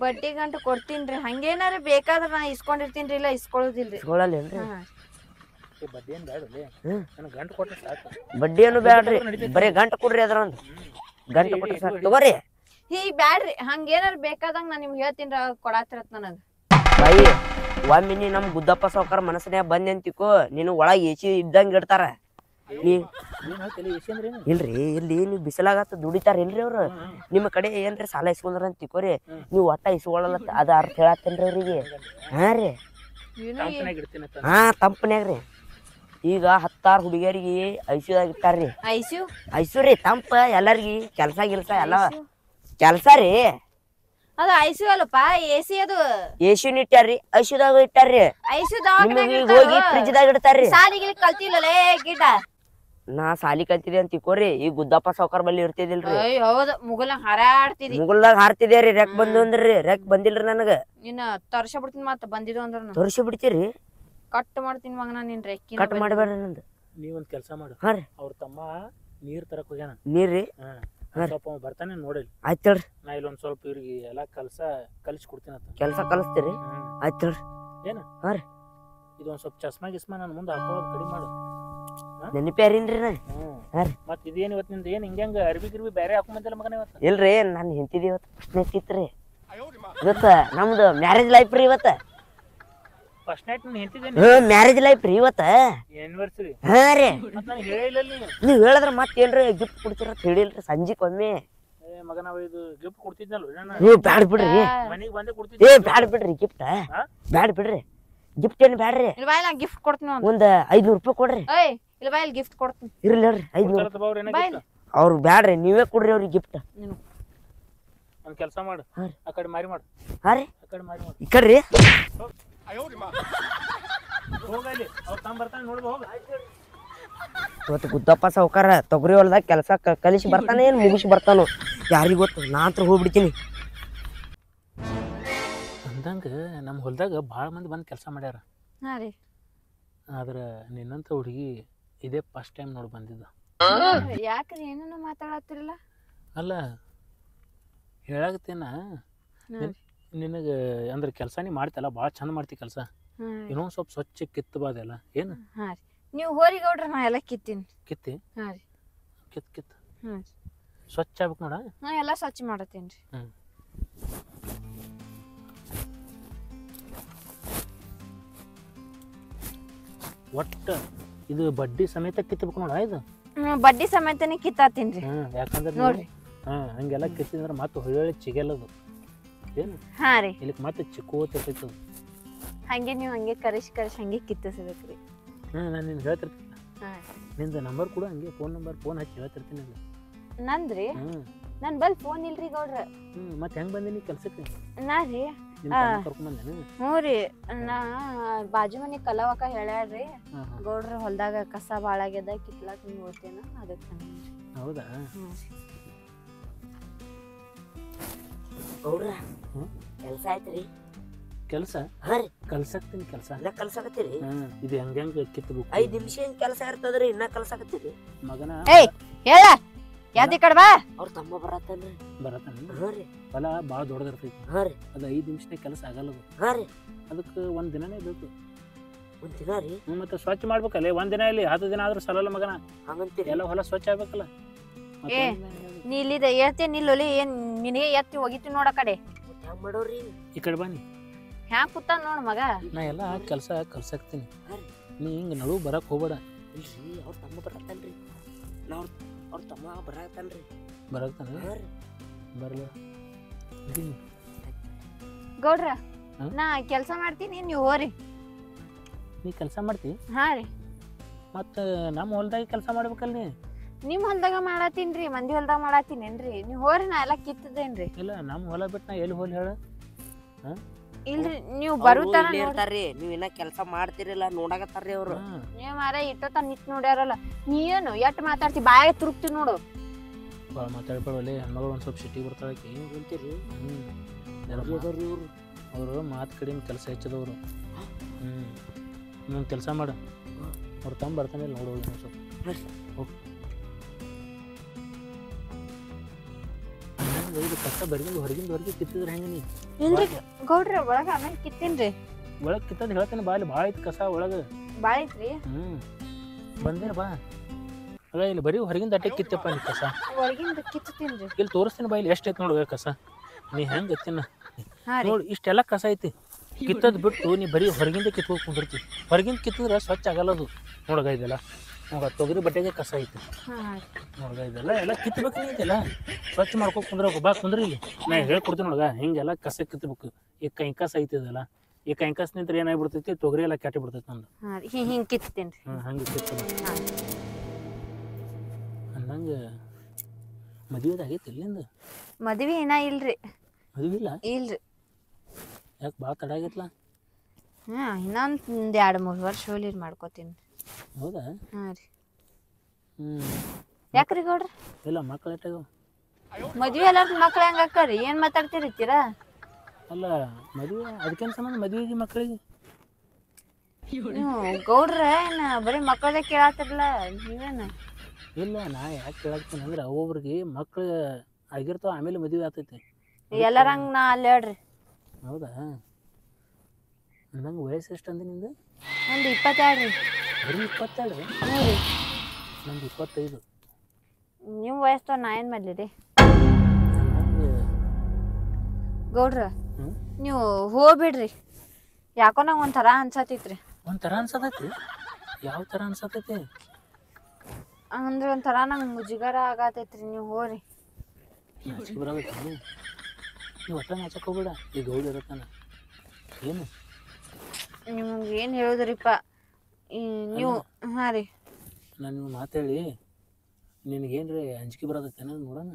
ಬಡ್ಡಿ ಗಂಟು ಕೊಡ್ತೀನ್ರಿ. ಹಂಗೇನಾರ ಬೇಕಾದ್ರ ನಾ ಇಸ್ಕೊಂಡಿರ್ತೀನ್ರಿ ಇಲ್ಲ ಇಸ್ಕೊಳ್ಳೋದಿಲ್ರಿ. ಇಸ್ಕೊಳಲ್ಲೇನ್ರಿ? ಹಾ. ಬಡ್ಡಿ ಏನ್ ಬೇಡಲಿ ಹ್ಮ್. ನನಗೆ ಗಂಟು ಕೊಟ್ರೆ ಸಾಕು. ಬಡ್ಡಿ ಏನು ಬ್ಯಾಡ್ರಿ ಬರೀ ಗಂಟ ಕೊಡ್ರಿ ಅದ್ರ ಒಂದು ಗಂಟ ಕೊಟ್ರಿ ಸಾಕು. ತಗೋರಿ ಈಗ ಬ್ಯಾಡ್ರಿ ಹಂಗೇನಾರ ಬೇಕಾದಂಗ ನಾ ನಿಮ್ಗೆ ಹೇಳ್ತೀನ್ರಿ ಅವಾಗ ಕೊಡಾತಿರತ್ ನನಗ್. ಬಾಯಿ ಒಮ್ಮೆ ನೀ ನಮ್ ಗುದ್ದಪ್ಪ ಸಾವ್ಕಾರ ಮನಸ್ಸಿನ್ಯಾಗ ಬಂದೆ ಅಂತಿಕೋ ನೀನು ಒಳಗ್ ಎಸಿ ಇದ್ದಂಗ ಇಡ್ತಾರ. ನೀ ಇಲ್ರಿ ಇಲ್ಲಿ ನೀವ್ ಬಿಸಿಲಾಗತ್ತ ದುಡಿತಾರ ಇಲ್ರಿ ಅವ್ರು. ನಿಮ್ಮ ಕಡೆ ಏನ್ರಿ ಸಾಲ ಇಸ್ಕೊಂಡ್ರ ಅಂತ ತಿಕೋರಿ ನೀವ್ ಒಟ್ಟ ಇಸ್ಕೊಳಲ್ಲ ಅದ ಅರ್ಥ ಹೇಳತ್ತೇನ್ರಿ ಅವ್ರಿಗೆ. ಹಾ ರೀ ಹಾ ತಂಪನ್ಯಾಗ್ರಿ ಈಗ 10 ಹುಡುಗಿಯರಿಗೆ ಐಸಿಯುದಾಗ ಇಟ್ಟಾರ್ರಿ. ಐಸು ರೀ ತಂಪ ಎಲ್ಲಾರ್ಗಿ ಕೆಲ್ಸ ಗಿಲ್ಸ ಎಲ್ಲ ಕೆಲ್ಸ ರೀ. ಅದು ಐಸು ಅಲ್ಲಪ್ಪ ಎಸಿ ಅದು. ಎಸಿನ್ ಇಟ್ಟಾರ್ರಿ ಐಸಿಯುದಾಗ ಇಟ್ಟಾರ್ರಿ. ಐಸು ನಿಮಗೆ ಹೋಗಿ ಫ್ರಿಜ್ ದಾಗ ಇಡ್ತಾರ್ರಿ. ಸಾಲಿಗೆ ಕಲ್ತಿಲ್ಲಲೇ ಗಿಡ. ನಾ ಸಾಲಿ ಕಲ್ತಿದೆ ಅಂತ ತಿಕೋರಿ ಈ ಗುದ್ದಪ್ಪ ಸಾವ್ಕಾರ ಬಲ್ಲಿ ಇರ್ತಿದಿಲ್ರಿ. ಹೌದು ಮುಗುಲ್ನಾಗ ಹಾರಾಡ್ತಿದಿ. ಮುಗುಲ್ದಾಗ ಹಾರ್ತಿದೇರಿ ರೆಕ್ ಬಂದು ಅಂದ್ರಿ ರೆಕ್ ಬಂದಿಲ್ರಿ ನನಗ. ನಿನ್ನ ತರ್ಸ ಬಿಡ್ತೀನಿ ಮತ್ತ ಬಂದಿದ್ದು ಅಂದ್ರ ತೋರಿಸಿ ಬಿಡ್ತೀರಿ ಕಟ್ ಮಾಡ್ತೀನಿ ಮಗನ ನಿನ್ ರೆಕ್ಕಿ. ಕಟ್ ಮಾಡಬೇಡ್ರಿ ನಂದು. ನೀವೊಂದ್ ಕೆಲಸ ಮಾಡು. ಹಾ ರೀ ಅವ್ರ ತಮ್ಮ ನೀರ್ ತರಕ್ ಹೋಗ್ಯಾನ. ನೀರ್ರಿ ಸ್ವಲ್ಪ ಬರ್ತಾನೆ ನೋಡಿ. ಆಯ್ತ್ ಹೇಳ್ರಿ. ನಾ ಇಲ್ಲೊಂದ್ ಸ್ವಲ್ಪ ಇವ್ರಿಗೆ ಎಲ್ಲಾ ಕಲಿಸಿ ಕೊಡ್ತೀನಿ ಅಂತ. ಕೆಲ್ಸ ಕಲಿಸ್ತೀರಿ ಆಯ್ತ್ ಹೇಳ್ರಿ. ಏನ ಹಾ ರೀ ಇದೊಂದ್ ಸ್ವಲ್ಪ ಚಸ್ಮಾ ಗಿಸ್ಮಾ ನನ್ ಮುಂದೆ ಹಾಕೊಳ್ಳೋದು ಕಡಿಮೆ ಮಾಡು. ನೆನಪೇರಿನ್ರಿ ನಾ. ಹಾ ರೀ ಮತ್ ಇದೇನ್ ಇವತ್ ನಿಂದ ಏನ್ ಹಿಂಗ ಅರ್ಬಿ ಗಿರ್ಬಿ ಬೇರೆ ಹಾಕೊಂಬಂದಿಲ್ಲ ಮಗನ ಇವತ್ತು. ಇಲ್ರಿ ನಾನು ಹಿಂತಿದಿ ಇವತ್ತು ಫಸ್ಟ್ ನೈಟ್ ಇತ್ರಿ. ಇವತ್ತ ನಮ್ದು ಮ್ಯಾರೇಜ್ ಲೈಫ್ ರೀ ಇವತ್ತ. ಫಸ್ಟ್ ನೈಟ್ ನಾನು ಹೆಂತಿದ್ದೇನೆ ಮ್ಯಾರೇಜ್ ಲೈಫ್ ರೀ ಇವತ್ತ. ಆನಿವರ್ಸರಿ. ಹಾ ರೀ ಮತ್ ನಾನು ಹೇಳಿಲ್ಲ ನೀವ್ ಹೇಳಿದ್ರ ಮತ್ತೇನ್ರಿ ಗಿಫ್ಟ್ ಕೊಡ್ತೀರ ಅಂತ ಹೇಳಿಲ್ರಿ ಸಂಜಿಕ್ ಒಮ್ಮೆ. ಮಗ ನಾವ್ ಇದು ಗಿಫ್ಟ್ ಕೊಡ್ತಿದ್ನಲ್ಲ ನೀವು ಬ್ಯಾಡ್ ಬಿಡ್ರಿ. ಮನಿಗ್ ಬಂದೇ ಏ ಕೊಡ್ತಿದ್ದೆ. ಬ್ಯಾಡ್ ಬಿಡ್ರಿ ಗಿಫ್ಟ್ ಬ್ಯಾಡ್ ಬಿಡ್ರಿ. ಗಿಫ್ಟ್ ಏನ್ ಬ್ಯಾಡ್ರಿ. ಇಲ್ಲ ಬಾಯ್ ನಾ ಗಿಫ್ಟ್ ಕೊಡ್ತೀನಿ ಒಂದ್ 500 ರೂಪಾಯಿ ಕೊಡ್ರಿ. ಏಯ್ ಇಲ್ಲ ಬಾಯ್ ಗಿಫ್ಟ್ ಕೊಡ್ತೀನಿ. ಇರ್ಲಿ ಹೇಳ್ರಿ 500 ಬಾಯ್ ಅವ್ರು ಬ್ಯಾಡ್ರಿ ನೀವೇ ಕೊಡ್ರಿ ಅವ್ರಿಗೆ ಗಿಫ್ಟ್. ಒಂದ್ ಕೆಲಸ ಮಾಡು ಆ ಕಡೆ ಮಾರಿ ಮಾಡು. ಹಾ ರೀ ಆ ಕಡೆ ಮಾರಿ ಮಾಡು. ಈ ಕಡ್ರಿ ಹೋಗಲಿ ಅವ್ರ ತಮ್ಮ ಬರ್ತಾನೆ ನೋಡ್ಬ ಹೋಗ. ಇವತ್ತು ಗುದ್ದಪ್ಪ ಸಾವ್ಕಾರ ತೊಗರಿ ಹೊಲ್ದಾಗ ಕೆಲಸ ಕಲಿಸಿ ಬರ್ತಾನೆ ಏನ್ ಮುಗಿಸಿ ಬರ್ತಾನೋ ಯಾರಿಗ ಗೊತ್ತು. ನಾ ಹತ್ರ ಹೋಗ್ಬಿಡ್ತೀನಿ. ಅಂದಂಗ ನಮ್ಮ ಹೊಲ್ದಾಗ ಭಾಳ ಮಂದಿ ಬಂದು ಕೆಲಸ ಮಾಡ್ಯಾರ. ಹಾ ರೀ ಆದ್ರೆ ನಿನ್ನಂತ ಹುಡುಗಿ ಇದೇ ಫಸ್ಟ್ ಟೈಮ್ ನೋಡಿ ಬಂದಿದ್ದ. ಯಾಕ್ರಿ ಏನನ್ನ ಮಾತಾಡತ್ತಿರಲ್ಲ. ಅಲ್ಲ ಹೇಳಾಗತ್ತೇನ ನಿನಗೆ ಅಂದ್ರೆ ಕೆಲಸ ನೀ ಮಾಡ್ತಲ್ಲ ಭಾಳ ಚಂದ ಮಾಡ್ತಿ ಕೆಲಸ. ಇನ್ನೊಂದು ಸ್ವಲ್ಪ ಸ್ವಚ್ಛ ಕಿತ್ತಬಾದೆಲ್ಲ ಏನು. ಹಾ ರೀ ನೀವು ಹೋರಿ ಗೌಡ್ರ ನಾ ಎಲ್ಲ ಕಿತ್ತೀನಿ. ಕಿತ್ತಿ ಹಾ ರೀ ಕಿತ್ ಸ್ವಚ್ಛ ಆಗ್ಬೇಕು ನೋಡ. ನಾ ಎಲ್ಲ ಸ್ವಚ್ಛ ಮಾಡತ್ತೇನ್ರಿ. ಒಟ್ಟ ಇದು ಬಡ್ಡಿ ಸಮೇತ ಕಿತ್ತಬೇಕು ನೋಡ ಇದು. ಬಡ್ಡಿ ಸಮೇತನೇ ಕಿತ್ತಾತೀನ್ರಿ. ಯಾಕಂದ್ರೆ ನೋಡ್ರಿ ಹಂಗೆಲ್ಲ ಕಿತ್ತಿದ್ರೆ ಮತ್ತೆ ಹೊಳ್ಳಿ ಚಿಗೆಲ್ಲದು ಏನು. ಹಾ ರೀ ಇಲ್ಲಿಕ್ ಮತ್ತೆ ಚಿಕ್ಕೋತಿರ್ತೈತದು. ಹಂಗೆ ನೀವು ಹಂಗೆ ಕರಿಸಿ ಹಂಗೆ ಕಿತ್ತಿಸ್ಬೇಕ್ರಿ. ನಾನು ನಿನ್ಗೆ ಹೇಳ್ತಿರ್ತೀನಿ. ಹಾ ನಿಂದು ನಂಬರ್ ಕೂಡ ಹಂಗೆ ಫೋನ್ ಹಚ್ಚಿ ಹೇಳ್ತಿರ್ತೀನಿ. ನಂದ್ರಿ ನನ್ ಬಲ್ ಫೋನ್ ಇಲ್ರಿ ಗೌಡ್ರ. ಮತ್ತೆ ಹೆಂಗ್ ಬಂದಿನಿ ಕೆಲ್ಸಕ್ಕೆ. ನಾ ರೀ ಕರ್ಕೊಂಡ್ ಬಂದೇನು. ಹ್ಞೂ ರೀ ನಾ ಬಾಜು ಮನಿ ಕಲವಕ್ಕ ಹೇಳ್ಯಾಡ್ರಿ ಗೌಡ್ರ ಹೊಲ್ದಾಗ ಕಸ ಭಾಳ ಆಗ್ಯದ ಕಿತ್ಲಾಕ್ ನೀವು ಓದ್ತೇನ ಅದಕ್ಕೆ. ಹೌದಾ ಗೌಡ್ರ ಕೆಲಸ ಆಯ್ತ್ರಿ. ಕೆಲಸ ಹಾ ರೀ ಕಲ್ಸಾಕ್ತೀನಿ ಕೆಲಸ ಇನ್ನ ಕಲ್ಸಾಕತ್ತೀರಿ. ಇದು ಹೆಂಗ ಕಿತ್ತಬೇಕು. 5 ನಿಮಿಷ ಏನ್ ಕೆಲಸ ಇರ್ತದ್ರಿ ಇನ್ನ ಕಲ್ಸಾಕತ್ತೀರಿ ಮಗನ. ಏಯ್ ಹೇಳ ಯಾವ್ದಿ ಕಡೆ ಬಾ. ಅವ್ರ ತಮ್ಮ ಬರತ್ತನ್ರಿ. ಬರತ್ತಾನ. ಹಾ ರೀ ಹೊಲ ಭಾಳ ದೊಡ್ಡದಿರ್ತೈತಿ. ಹಾ ರೀ ಅದು 5 ನಿಮಿಷನೇ ಕೆಲಸ ಆಗಲ್ಲದು. ಹಾ ರೀ ಅದಕ್ಕೆ 1 ದಿನನೇ ಬೇಕು. 1 ದಿನ ರೀ. ಮತ್ತೆ ಸ್ವಚ್ಛ ಮಾಡ್ಬೇಕಲ್ಲ 1 ದಿನ ಇಲ್ಲಿ 10 ದಿನ ಆದ್ರೂ ಸಲಲ್ಲ ಮಗನ. ಹಂಗಂತೀರಿ ಎಲ್ಲ ಹೊಲ ಸ್ವಚ್ಛ ಆಗ್ಬೇಕಲ್ಲ. ಏ ನೀ ಇಲ್ಲಿದ ಹೇಳ್ತೇನೆ ನಿಲ್ಲೊಲಿ ಏನ್ ನಿನಗೆ ಎತ್ತಿ ಹೋಗಿತಿ ನೋಡ ಕಡೆ. ಹೆಂಗ್ ಮಾಡೋರಿ ಈ ಕಡೆ ಬನ್ನಿ. ಹ್ಯಾಂಗ ಕೂತ ನೋಡ್ ಮಗ. ನಾ ಎಲ್ಲ ಕೆಲಸ ಕಲ್ಸಾಕ್ತೀನಿ. ನೀ ಹಿಂಗ ನಡು ಬರಕ್ ಹೋಗ್ಬೇಡ. ಇಲ್ರಿ ಅವ್ರ ತಮ್ಮ ಬರತ್ತನ್ರಿ. ಅವ್ರ ತಮ್ಮ ಬರತ್ತನ್ರಿ. ಬರತ್ತಾನ ಬರಲ್ಲ. ಗೌಡ್ರ ನಾ ಕೆಲ್ಸ ಮಾಡ್ತೀನಿ ನೀವು ಹೋರಿ. ನೀ ಕೆಲಸ ಮಾಡ್ತಿ. ಹಾ ರೀ ಮತ್ತೆ ನಮ್ಮ ಹೊಲ್ದಾಗ ಕೆಲಸ ಮಾಡ್ಬೇಕಲ್ಲ ನೀ. ನಿಮ್ ಹೊಲ್ದಾಗ ಮಾಡತ್ತೀನ್ರಿ ಮಂದಿ ಹೊಲ್ದಾಗ ಮಾಡತ್ತೀನೇನ್ರಿ ನೀವು ಹೋರಿ ನಾ ಎಲ್ಲ ಕಿತ್ತದೇನ್ರಿ. ಇಲ್ಲ ನಮ್ಮ ಹೊಲ ಬಿಟ್ಟು ನಾ ಎಲ್ಲಿ ಹೋಲ್ ಹೇಳ. ಇಲ್ರಿ ನೀವು ಬರುತ್ತಾರ ಇಲ್ಲೇ ಇರ್ತಾರ್ರಿ, ನೀವ್ ಇನ್ನ ಕೆಲಸ ಮಾಡ್ತಿರಿಲ್ಲ ನೋಡಾಕತ್ತಾರ್ರಿ ಅವ್ರು. ನೀವ್ ಮಾರ ಇಟ್ಟೊತ್ತ ನಿಂತ್ ನೋಡ್ಯಾರಲ್ಲ ನೀನು ಎಷ್ಟ್ ಮಾತಾಡ್ತಿ ಬಾಯಾಗ ತುರುಕ್ತಿ ನೋಡು. ಭಾಳ ಮಾತಾಡ್ಬೇಡಲ್ಲಿ, ಹೆಣ್ಮಗಳು ಒಂದು ಸ್ವಲ್ಪ ಸಿಟಿಗೆ ಬರ್ತಾಳಕಿ. ಹೇಳ್ತೀರಿ ಅವರು ಮಾತು ಕಡಿಮೆ ಕೆಲಸ ಹೆಚ್ಚದವರು. ಇನ್ನೊಂದು ಕೆಲಸ ಮಾಡು, ಅವ್ರು ತಮ್ಮ ಬರ್ತಾನೆ ಇಲ್ಲ ನೋಡೋದು ಸ್ವಲ್ಪ ಹೋಗಿ. ಇದು ಕಷ್ಟ ಹೊರಗಿಂದ ಕಿತ್ತಿದ್ರೆ ಹೆಂಗೆ ನೀ? ಇಲ್ರಿ ಗೌಡ್ರ ಒಳಗ ಆಮೇಲೆ ಕಿತ್ತೀನ್ರಿ. ಒಳಗೆ ಕಿತ್ತಂದು ಹೇಳ್ತೇನೆ ಬಾ, ಅಲ್ಲಿ ಭಾಳ ಐತಿ ಕಸ ಒಳಗೆ. ಬಾಳ ಐತ್ರಿ. ಬಂದೇನ ಬಾ. ಅದ ಇಲ್ಲಿ ಬರೀ ಹೊರಗಿಂದ ಅಟ್ಟೆ ಕಿತ್ತಪ್ಪ ನೀ ಕಸ. ಹೊರಗಿಂದ ಕಿತ್ತೀನ್ರಿ. ಇಲ್ಲಿ ತೋರಿಸ್ತೀನಿ ಬಾ, ಇಲ್ಲಿ ಎಷ್ಟು ಐತಿ ನೋಡುವ ಕಸ. ನೀ ಹೆಂಗೆ ಎತ್ತಿನ ಹಾ ರೀ. ನೋಡಿ ಇಷ್ಟೆಲ್ಲ ಕಸ ಐತಿ. ಕಿತ್ತದ್ ಬಿಟ್ಟು ನೀ ಬರೀ ಹೊರಗಿಂದ ಕಿತ್ಕೊಂಡು ಕುಂದಿರ್ತಿ. ಹೊರಗಿಂದ ಕಿತ್ತಿದ್ರೆ ಸ್ವಚ್ಛ ಆಗಲ್ಲದು. ನೋಡಗ ಇದೆಲ್ಲ ನೋಡ ತೊಗರಿ ಬಟ್ಟೆಗೆ ಕಸ ಐತಿ. ನೋಡಗ ಇದೆಲ್ಲ ಎಲ್ಲ ಕಿತ್ತಬೇಕು ಐತೆಲ್ಲ ಸ್ವಚ್ಛ ಮಾಡ್ಕೊಂಡು ಕುಂದ್ರಬೇಕು. ಬಾ ಕುಂದ್ರಿ ಇಲ್ಲಿ, ನಾ ಹೇಳ್ಕೊಡ್ತೀನಿ ನೋಡಗ ಹಿಂಗೆಲ್ಲ ಕಸ ಕಿತ್ತಬೇಕು. ಈಗ ಕೈಕಸ ಐತಿದಲ್ಲ, ಈ ಕೈಕಸ್ ನಿಂತ್ರ ಏನಾಗ್ಬಿಡ್ತೈತಿ, ತೊಗರಿ ಎಲ್ಲ ಕೆಟ್ಟಿ ಬಿಡ್ತೈತಿ ನಂದು. ಹಿಂಗ್ ಕಿತ್ತೀನ್ರಿ. ಹಂಗೆ ಕಿತ್ತ ಅಂದಂಗೆ ಮದುವೆದಾಗೈತಿ ಇಲ್ಲಿಂದ? ಮದ್ವಿ ಏನ ಇಲ್ರಿ. ಮದುವೆ ಇಲ್ಲ? ಇಲ್ರಿ. ಯಾಕೆ ಭಾಳ ತಡ ಆಗೈತ್ಲ? ಇನ್ನೊಂದ್ 2-3 ವರ್ಷ ಹೋಲಿ ಮಾಡ್ಕೋತೀನಿ. ಹೌದಾ? ಹಾ ರೀ. ಯಾಕ್ರಿ ಗೌಡ್ರ? ಇಲ್ಲ ಮಕ್ಳು ಎಷ್ಟಾಗವ? ಮದ್ವಿ ಎಲ್ಲಾರ್ದು ಮಕ್ಳು ಹೆಂಗ ಅಕ್ಕಾರಿ? ಏನ್ ಮಾತಾಡ್ತಿರ್ತೀರಾ? ಅಲ್ಲ ಮದುವೆ ಅದಕ್ಕೇನು ಸಂಬಂಧ ಮದುವೆಗೆ ಮಕ್ಕಳಿಗೆ? ನೀವು ಗೌಡ್ರ ಏನ ಬರೀ ಮಕ್ಕಳದೇ ಕೇಳಾತಿರ್ಲ ನೀವೇನ? ಇಲ್ಲ ನಾ ಯಾಕೆ ಕೇಳಾಕ್ತೀನಿ ಅಂದ್ರೆ ಒಬ್ಬೊಬ್ರಿಗೆ ಮಕ್ಳು ಆಗಿರ್ತಾವ, ಆಮೇಲೆ ಮದುವೆ ಆಗ್ತೈತಿ. ಎಲ್ಲರಂಗ ನಾ ಅಲ್ಲಿ ಹೇಳ್ರಿ. ಹೌದಾ? ನಂಗೆ ವಯಸ್ಸು ಎಷ್ಟು ಅಂದೆ ನಿಂದು? ಒಂದು 22 ರೀ. ಬರೀ 22? ಹ್ಞೂ ರೀ. ನಂದು 25. ನಿಮ್ಮ ವಯಸ್ಸು ನಾ ಏನು ಮಾಡಲಿ ರೀ ಗೌಡ್ರ? ನೀವು ಹೋಗ್ಬಿಡ್ರಿ, ಯಾಕೋ ನಂಗೆ ಒಂಥರ ಅನ್ಸತೈತ್ರಿ. ಒಂಥರ ಅನ್ಸತೈತಿ? ಯಾವ ಥರ ಅನ್ಸತೈತಿ? ಅಂದ್ರೆ ಒಂಥರ ನಂಗೆ ಮುಜುಗರ ಆಗತೈತ್ರಿ. ನೀವು ಹೋಗ್ರಿ. ನಾಚಿಕೆ ಬರೋದೈತಿ? ನೀವು ಒಟ್ಟ ನಾಚಕ್ಕೆ ಹೋಗ್ಬೇಡ, ಈ ಗೌಡ ಇರತ್ತಾನ. ಏನು ನಿಮ್ಗೆ ಏನು ಹೇಳುದ್ರಿಪ್ಪ ನೀವು? ಹಾಂ ರೀ. ನಾನು ನೀವು ಮಾತಾಡಿ ನಿನಗೇನು ರೀ ಅಂಜಿಕೆ ಬರೋದೈತೆ ನೋಡೋಣ.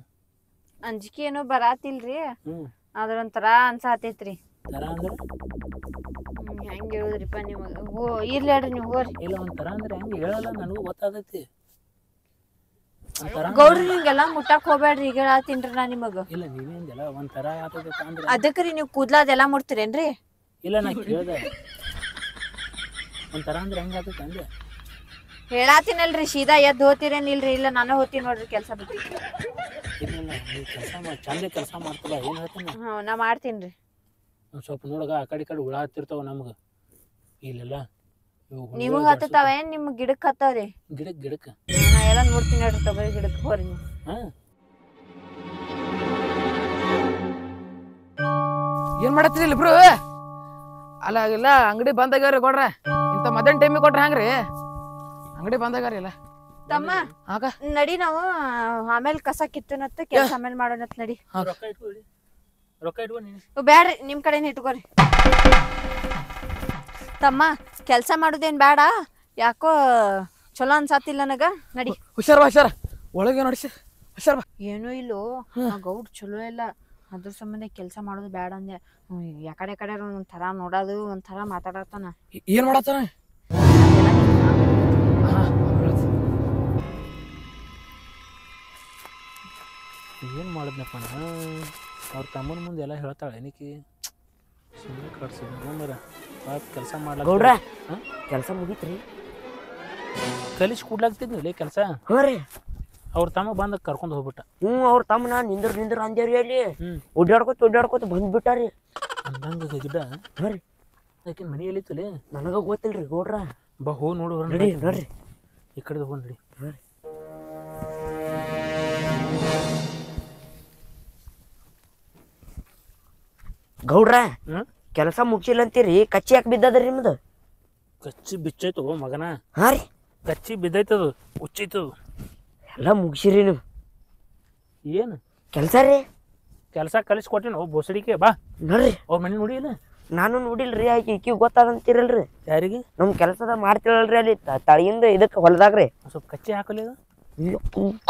ಅಂಜಿಕೆ ಏನೋ ಬರಾತಿಲ್ರಿ, ಅದ್ರ ಒಂಥರ ಅನ್ಸಾತೈತ್ರಿ. ಥರ ಅಂದ್ರೆ ಹೆಂಗೆ ಹೇಳುದ್ರಿಪ್ಪ ನಿಮಗೆ? ಇರ್ಲಿ ಹೇಳ್ರಿ, ನೀವು ಹೋಗ್ರಿ. ಇಲ್ಲ ಒಂಥರ ಅಂದ್ರೆ ಹೆಂಗೆ ಹೇಳಲ್ಲ, ನನಗೂ ಗೊತ್ತಾಗೈತಿ. ಗೌಡ್ರಿ ಹಿಂಗೆಲ್ಲ ಮುಟ್ಟಕ್ ಹೋಗ್ಬೇಡ್ರಿ, ಈಗ ಹೇಳತ್ತೀನ್ರಿ ನಾ ನಿಮಗ. ಇಲ್ಲ ನೀವೇಂದಲ್ಲ ಒಂಥರ ಆತೈತೆ ಅಂದ್ರೆ ಅದಕ್ಕೆ ರೀ ನೀವು ಕೂದ್ಲ ಅದೆಲ್ಲ ಮುಡ್ತೀರೇನ್ರಿ? ಇಲ್ಲ ನಾ ಕೇಳ್ದೆ ಒಂಥರ ಅಂದ್ರೆ ಹೆಂಗೆ ಆತೈತೆ ಅಂದೆ. ಹೇಳಾತೀನಲ್ರಿ, ಸೀದಾ ಎದ್ದು ಹೋಗ್ತೀರೇನಿಲ್ರಿ? ಇಲ್ಲ ನಾನು ಹೋಗ್ತೀನಿ ನೋಡ್ರಿ ಕೆಲಸ ಬಿಟ್ಟು. ಇಲ್ಲ ನೀವು ಕೆಲಸ ಮಾಡಿ ಚಂದ ಕೆಲಸ ಮಾಡ್ತದ, ಏನು ಹೇಳ್ತೀನಿ? ಹ್ಞೂ ನಾ ಮಾಡ್ತೀನಿ ರೀ. ಒಂದು ಸ್ವಲ್ಪ ನೋಡಗ ಆ ಕಡೆ ಹುಳ ಹತ್ತಿರ್ತಾವ ನಮ್ಗೆ ಇಲ್ಲೆಲ್ಲ. ನಿಮಗೆ ಹತ್ತತಾವ ಏನು ನಿಮ್ಮ ಗಿಡಕ್ಕೆ ಹತ್ತವ್ರಿ? ಗಿಡಕ್ಕೆ ನಾ ಎಲ್ಲ ನೋಡ್ತೀನಿ ನೋಡ್ರಿ. ತಗೋರಿ ಗಿಡಕ್ಕೆ ಹೋರಿ ನೀವು. ಹಾಂ ಏನ್ ಮಾಡತ್ತೀರಿ ಇಬ್ರು? ಅಲ್ಲ ಇಲ್ಲ ಅಂಗಡಿ ಬಂದಾಗ್ಯಾವ್ರಿ ಕೊಡ್ರ. ಇಂಥ ಮಧ್ಯಾಹ್ನ ಟೈಮಿಗೆ ಕೊಟ್ರ ಹಂಗ್ರಿ? ಅಂಗಡಿ ಬಂದಾಗ್ಯಾರ ಇಲ್ಲ ತಮ್ಮ ಆಗ ನಡಿ, ನಾವು ಆಮೇಲೆ ಕಸ ಕಿತ್ತನತ್ತ ಕೆಲಸ ಆಮೇಲೆ ಮಾಡೋಣತ್ ನಡಿ. ರೊಕ್ಕ ಇಟ್ಕೊ ನೀನು. ಬ್ಯಾಡ್ರಿ, ನಿಮ್ ಕಡೆನೇ ಇಟ್ಕೋರಿ. ತಮ್ಮ ಕೆಲಸ ಮಾಡೋದೇನ್ ಬೇಡ, ಯಾಕೋ ಚಲೋ ಅನ್ಸಾತಿಲ್ಲ ನನಗ. ನಡಿ. ಹುಷಾರ್ ಬಾ, ಹುಷಾರ ಒಳಗೆ ನೋಡಿಸಿ ಹುಷಾರ್ ಬಾ. ಏನೋ ಇಲ್ಲೋ ಗೌಡ್ ಚಲೋ ಇಲ್ಲ, ಅದ್ರ ಸಂಬಂಧ ಕೆಲಸ ಮಾಡೋದು ಬೇಡ ಅಂದೆ. ಯಾಕಡೆ ಕಡೆ ಒಂಥರ ನೋಡೋದು, ಒಂಥರ ಮಾತಾಡತ್ತಾನ. ಏನ್ ಮಾಡತ್ತಾನ? ಏನು ಮಾಡಿದ್ನಪ್ಪ ನಾನು? ಅವ್ರ ತಮ್ಮನ ಮುಂದೆ ಎಲ್ಲ ಹೇಳ್ತಾಳೆ ಏನಕ್ಕೆ ಸುಮ್ಮನೆ ಕಳ್ಸಿದ್ರೆ ಕೆಲಸ ಮಾಡ್ಲಾಕ. ಗೌಡ್ರ ಕೆಲಸ ಮುಗೀತ್ರಿ? ಕಲಿಸಿ ಕೂಡ್ಲಾಗ್ತಿದ್ನಿಲ್ಲ ಕೆಲಸ. ಹ್ಞೂ ರೀ. ಅವ್ರ ತಮ್ಮ ಬಂದ ಕರ್ಕೊಂಡು ಹೋಗ್ಬಿಟ್ಟ. ಅವ್ರ ತಮ್ಮನ ನಿಂದ್ರ ಅಂದೇವ್ರಿ. ಅಲ್ಲಿ ಓಡ್ಯಾಡ್ಕೋತ ಬಂದ್ಬಿಟ್ಟಾರಿ. ಅಂದಂಗ ಗಿಡ. ಹ್ಞೂ ರೀ. ಯಾಕೆ ಮನೆ ಎಲ್ಲಿತ್ತಲೇ? ನನಗ ಗೊತ್ತಿಲ್ರಿ ಗೌಡ್ರ. ಬಾ ಹೋಗಿ ನೋಡು. ನಡಿ ನೋಡ್ರಿ, ಈ ಕಡೆ ಹೋಗಿ ನಡಿ. ಗೌಡ್ರ ಕೆಲಸ ಮುಗಿಸಿಲ್ಲ ಅಂತೀರಿ, ಕಚ್ಚಿ ಯಾಕೆ ಬಿದ್ದದ್ರಿ ನಿಮ್ದು? ಕಚ್ಚಿ ಬಿಚ್ಚೈತು ಮಗನ. ಹಾ ರೀ, ಕಚ್ಚಿ ಬಿದ್ದೈತದು, ಹುಚ್ಚೈತದು. ಎಲ್ಲ ಮುಗಿಸಿರಿ ನೀವು? ಏನು ಕೆಲಸ ರೀ? ಕೆಲಸ ಕಲಿಸ್ಕೊಟ್ಟಿನ ಬೋಸಡಿಕೆ. ಬಾ ನೋಡ್ರಿ, ಅವ್ರ ಮನೆ ನೋಡಿಲ್ಲ? ನಾನು ನೋಡಿಲ್ರಿ. ಈಕಿ ಗೊತ್ತಾದಂತೀರಲ್ರಿ? ಯಾರಿಗೆ? ನಮ್ ಕೆಲಸದ ಮಾಡ್ತಿರಲ್ರಿ ಅಲ್ಲಿ ತಳಿಯಿಂದ ಇದಕ್ಕೆ ಹೊಲದಾಗ್ರಿ. ಸ್ವಲ್ಪ ಕಚ್ಚಿ ಹಾಕಲಿ.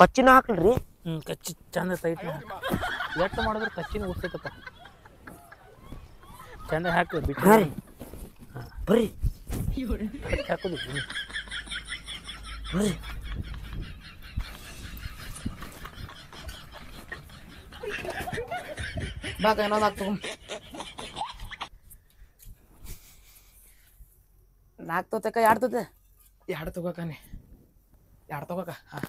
ಕಚ್ಚಿನ ಹಾಕಲ್ರಿ? ಕಚ್ಚಿ ಚಂದ ತೈತಿ. ಎಷ್ಟು ಮಾಡಿದ್ರು ಕಚ್ಚಿನ ಉಡ್ತೈತಪ್ಪ. ಚಂದ ಹಾಕು ಬಿಟ್ಟು ಹಾಂ ರೀ ಬರ್ರಿ ಹಾಕೋದು ಬರ್ರಿ ಬಾಕ ಇನ್ನೊಂದು ಹಾಕ್ತು ನಾಲ್ಕು ತೋತಕ್ಕ ಎರಡು ತಗೋಕನಿ ಎರಡು ತಗೋಕ ಹಾಂ